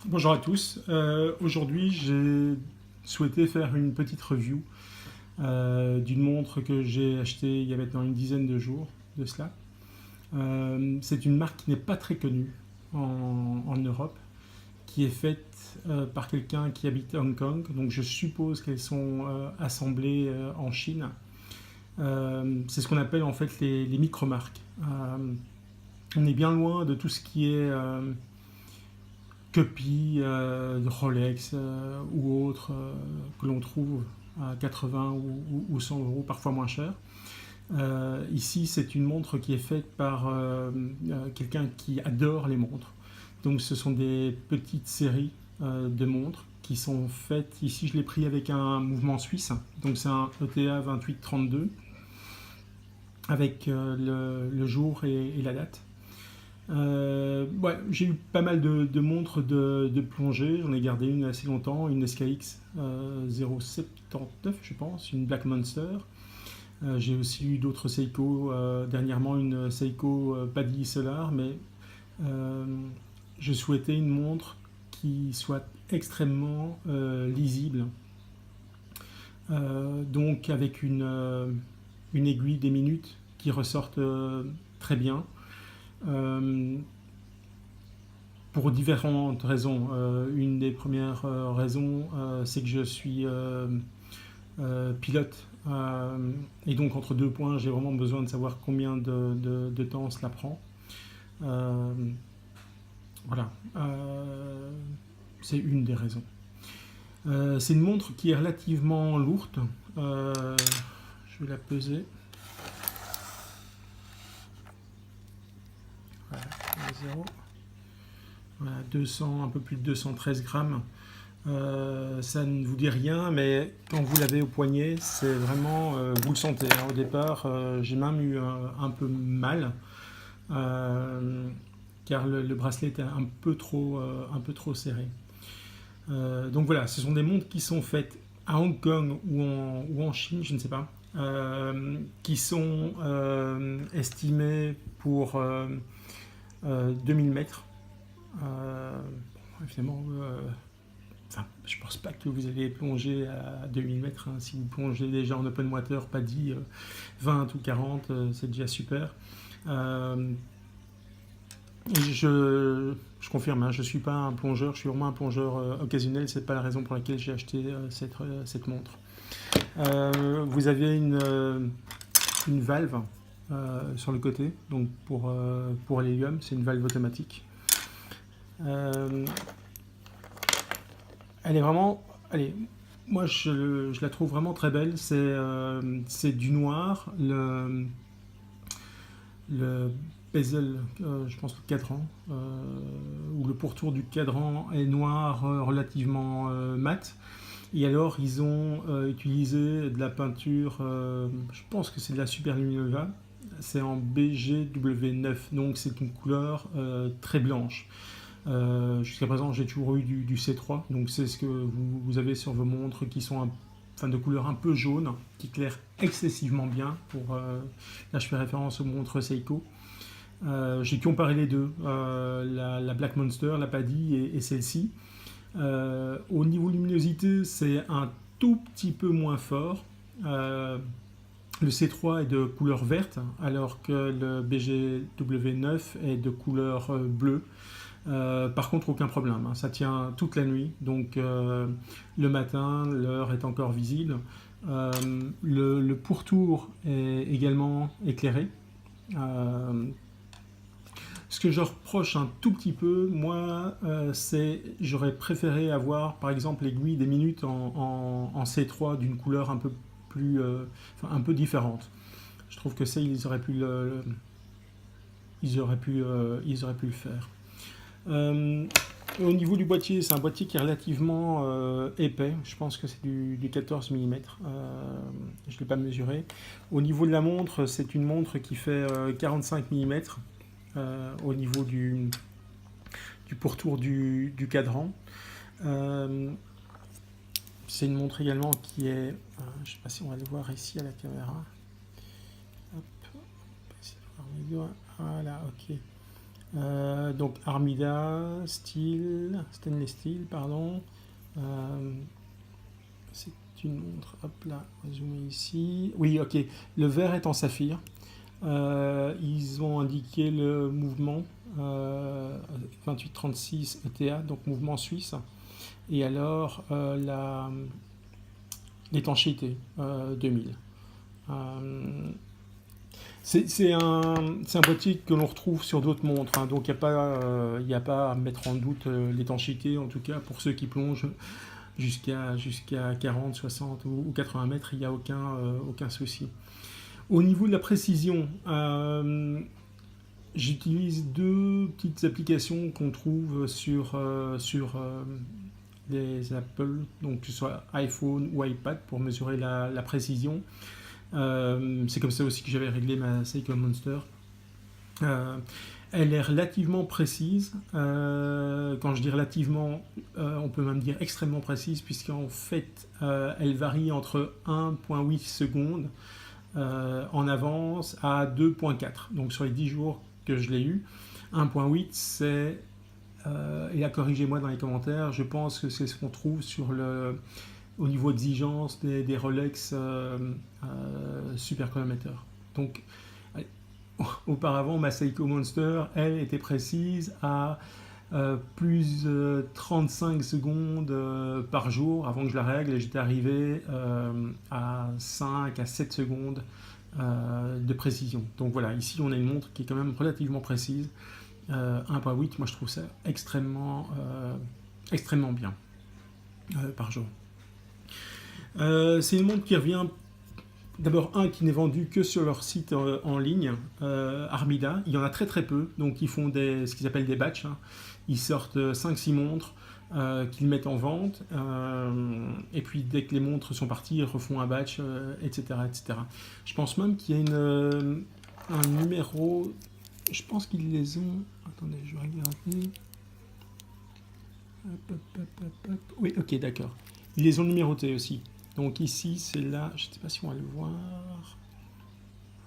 Bonjour à tous. Aujourd'hui, j'ai souhaité faire une petite review d'une montre que j'ai achetée il y a maintenant une dizaine de jours de cela. C'est une marque qui n'est pas très connue en Europe, qui est faite par quelqu'un qui habite à Hong Kong. Donc je suppose qu'elles sont assemblées en Chine. C'est ce qu'on appelle en fait les micro-marques. On est bien loin de tout ce qui est copie Rolex ou autre que l'on trouve à 80 ou 100 euros, parfois moins cher. Ici, c'est une montre qui est faite par quelqu'un qui adore les montres. Donc, ce sont des petites séries de montres qui sont faites. Ici, je l'ai pris avec un mouvement suisse. Donc, c'est un ETA 2832 avec le jour et la date. Ouais, j'ai eu pas mal de montres de plongée. J'en ai gardé une assez longtemps, une SKX 079, je pense, une Black Monster. J'ai aussi eu d'autres Seiko, dernièrement une Seiko Paddy Solar, mais euh, je souhaitais une montre qui soit extrêmement lisible. Donc avec une aiguille des minutes qui ressortent très bien. Euh, pour différentes raisons. Une des premières raisons, c'est que je suis pilote. Et donc, entre deux points, j'ai vraiment besoin de savoir combien de temps cela prend. Euh, voilà. C'est une des raisons. C'est une montre qui est relativement lourde. Je vais la peser. Voilà, 0. Voilà, 200, un peu plus de 213 grammes. Ça ne vous dit rien, mais quand vous l'avez au poignet, c'est vraiment, vous le sentez, hein. Au départ, j'ai même eu un peu mal, car le bracelet était un peu trop serré. Donc voilà, ce sont des montres qui sont faites à Hong Kong ou en Chine, je ne sais pas, qui sont estimées pour 2000 mètres. Évidemment, enfin, je pense pas que vous allez plonger à 2000 mètres, hein. Si vous plongez déjà en open water, pas dit 20 ou 40, c'est déjà super. Euh, je confirme, hein, je ne suis pas un plongeur, je suis vraiment un plongeur occasionnel, c'est pas la raison pour laquelle j'ai acheté cette montre. Vous avez une valve sur le côté, donc pour l'hélium, c'est une valve automatique. Elle est vraiment. Allez, moi je la trouve vraiment très belle. C'est du noir. Le bezel, je pense le cadran, ou le pourtour du cadran est noir relativement mat. Et alors ils ont utilisé de la peinture, je pense que c'est de la Super Luminova. C'est en BGW9, donc c'est une couleur très blanche. Jusqu'à présent, j'ai toujours eu du C3, donc c'est ce que vous avez sur vos montres qui sont enfin, de couleur un peu jaune, qui éclairent excessivement bien. Là, je fais référence aux montres Seiko. J'ai comparé les deux, la Black Monster, la Paddy et celle-ci. Au niveau luminosité, c'est un tout petit peu moins fort. Le C3 est de couleur verte, alors que le BGW9 est de couleur bleue. Par contre, aucun problème, hein. Ça tient toute la nuit, donc le matin, l'heure est encore visible. Euh, le pourtour est également éclairé. Euh, Ce que je reproche un tout petit peu, moi, c'est j'aurais préféré avoir, par exemple, l'aiguille des minutes en C3 d'une couleur un peu plus, enfin, un peu différente. Je trouve que ça, ils auraient pu le faire. Euh, Au niveau du boîtier, c'est un boîtier qui est relativement épais. Je pense que c'est du 14 mm. Je ne l'ai pas mesuré. Au niveau de la montre, c'est une montre qui fait 45 mm au niveau du pourtour du cadran. Euh, c'est une montre également qui est... je ne sais pas si on va le voir ici à la caméra. Hop, on va essayer de voir mes doigts. Voilà, ok. Donc Armida, stainless steel, pardon. C'est une montre, hop là, on va zoomer ici. Oui, ok, le verre est en saphir. Ils ont indiqué le mouvement 2836 ETA, donc mouvement suisse. Et alors l'étanchéité 2000. C'est un boîtier que l'on retrouve sur d'autres montres, hein, donc il n'y a pas à mettre en doute l'étanchéité, en tout cas pour ceux qui plongent jusqu'à 40, 60 ou 80 mètres, il n'y a aucun souci. Au niveau de la précision, j'utilise deux petites applications qu'on trouve sur les Apple, donc que ce soit iPhone ou iPad, pour mesurer la précision. C'est comme ça aussi que j'avais réglé ma Seiko Monster. Elle est relativement précise. Quand je dis relativement, on peut même dire extrêmement précise, puisqu'en fait, elle varie entre 1,8 secondes en avance à 2,4. Donc sur les 10 jours que je l'ai eu, 1,8 c'est... et corrigez-moi dans les commentaires, je pense que c'est ce qu'on trouve au niveau d'exigence des Rolex super chronomètres. Donc, auparavant, ma Seiko Monster, elle était précise à plus 35 secondes par jour avant que je la règle, et j'étais arrivé à 5 à 7 secondes de précision. Donc voilà, ici on a une montre qui est quand même relativement précise. 1,8, moi je trouve ça extrêmement bien par jour. C'est une montre qui revient d'abord qui n'est vendue que sur leur site en ligne, Armida. Il y en a très peu, donc ils font ce qu'ils appellent des batchs, hein. Ils sortent 5-6 montres qu'ils mettent en vente, et puis dès que les montres sont parties, ils refont un batch, etc., etc. Je pense même qu'il y a un numéro, je pense qu'ils les ont... Attendez, je vais regarder. Oui, ok, d'accord. Ils les ont numérotés aussi. Donc ici, c'est là, je ne sais pas si on va le voir.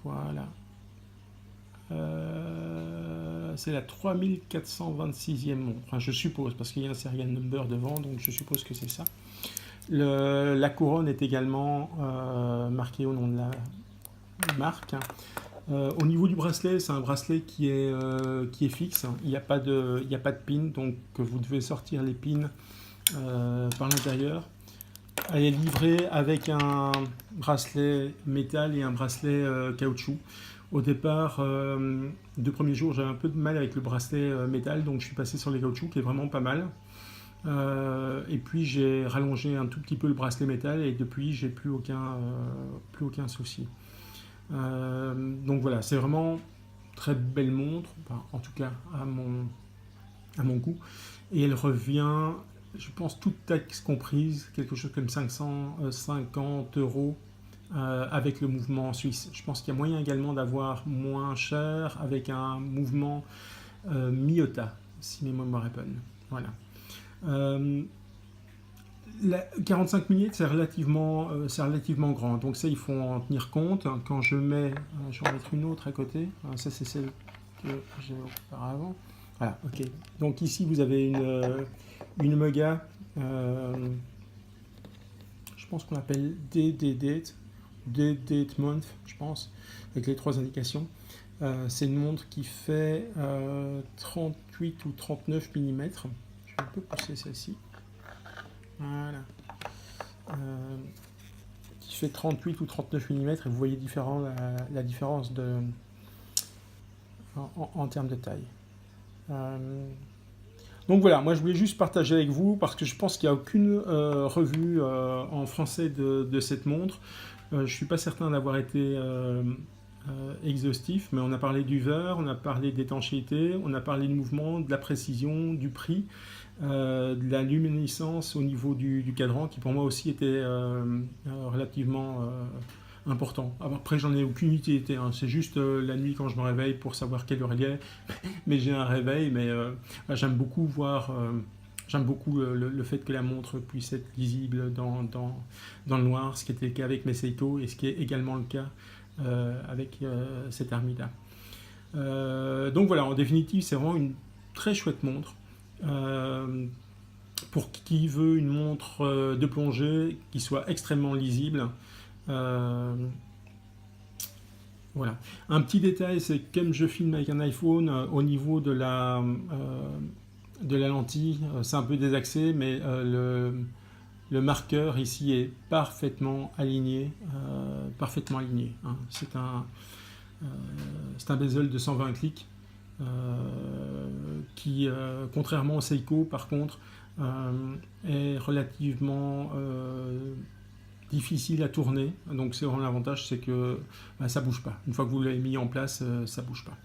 Voilà. C'est la 3426e montre. Enfin, je suppose, parce qu'il y a un serial number devant, donc je suppose que c'est ça. La couronne est également marquée au nom de la marque. Au niveau du bracelet, c'est un bracelet qui est fixe. Il n'y a pas de pin, donc vous devez sortir les pins par l'intérieur. Elle est livrée avec un bracelet métal et un bracelet caoutchouc. Au départ, 2 premiers jours, j'avais un peu de mal avec le bracelet métal, donc je suis passé sur les caoutchoucs, qui est vraiment pas mal. Et puis j'ai rallongé un tout petit peu le bracelet métal, et depuis, j'ai plus aucun souci. Donc voilà, c'est vraiment très belle montre, enfin, en tout cas à mon goût. Et elle revient, je pense, toute taxe comprise, quelque chose comme 550 € avec le mouvement suisse. Je pense qu'il y a moyen également d'avoir moins cher avec un mouvement Miyota, si mes mémoires est bonne. Voilà. La 45 mm, c'est relativement grand, donc ça il faut en tenir compte. Quand je mets, je vais en mettre une autre à côté, ça c'est celle que j'ai auparavant. Voilà, ok. Donc ici vous avez une Omega, je pense qu'on l'appelle D-Date Month, je pense, avec les 3 indications. C'est une montre qui fait 38 ou 39 mm. Je vais un peu pousser celle-ci. Voilà. Qui fait 38 ou 39 mm, et vous voyez la différence en termes de taille. Donc voilà, moi je voulais juste partager avec vous, parce que je pense qu'il n'y a aucune revue en français de cette montre. Je ne suis pas certain d'avoir été exhaustif, mais on a parlé du verre, on a parlé d'étanchéité, on a parlé du mouvement, de la précision, du prix, de la luminescence au niveau du cadran, qui pour moi aussi était relativement important. Après, j'en ai aucune utilité, hein. C'est juste la nuit quand je me réveille pour savoir quelle heure il est, mais j'ai un réveil, mais j'aime beaucoup voir... J'aime beaucoup le fait que la montre puisse être lisible dans le noir, ce qui était le cas avec mes Seiko, et ce qui est également le cas avec cette Armida. Donc voilà, en définitive, c'est vraiment une très chouette montre. Pour qui veut une montre de plongée qui soit extrêmement lisible. Voilà. Un petit détail, c'est que comme je filme avec un iPhone, au niveau de la lentille, c'est un peu désaxé, mais le marqueur ici est parfaitement aligné. Hein. C'est un bezel de 120 clics qui, contrairement au Seiko, par contre, est relativement difficile à tourner. Donc c'est vraiment l'avantage, c'est que ça bouge pas. Une fois que vous l'avez mis en place, ça bouge pas.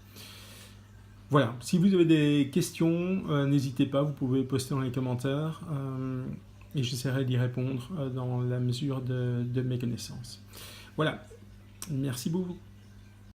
Voilà, si vous avez des questions, n'hésitez pas, vous pouvez poster dans les commentaires et j'essaierai d'y répondre dans la mesure de mes connaissances. Voilà, merci beaucoup.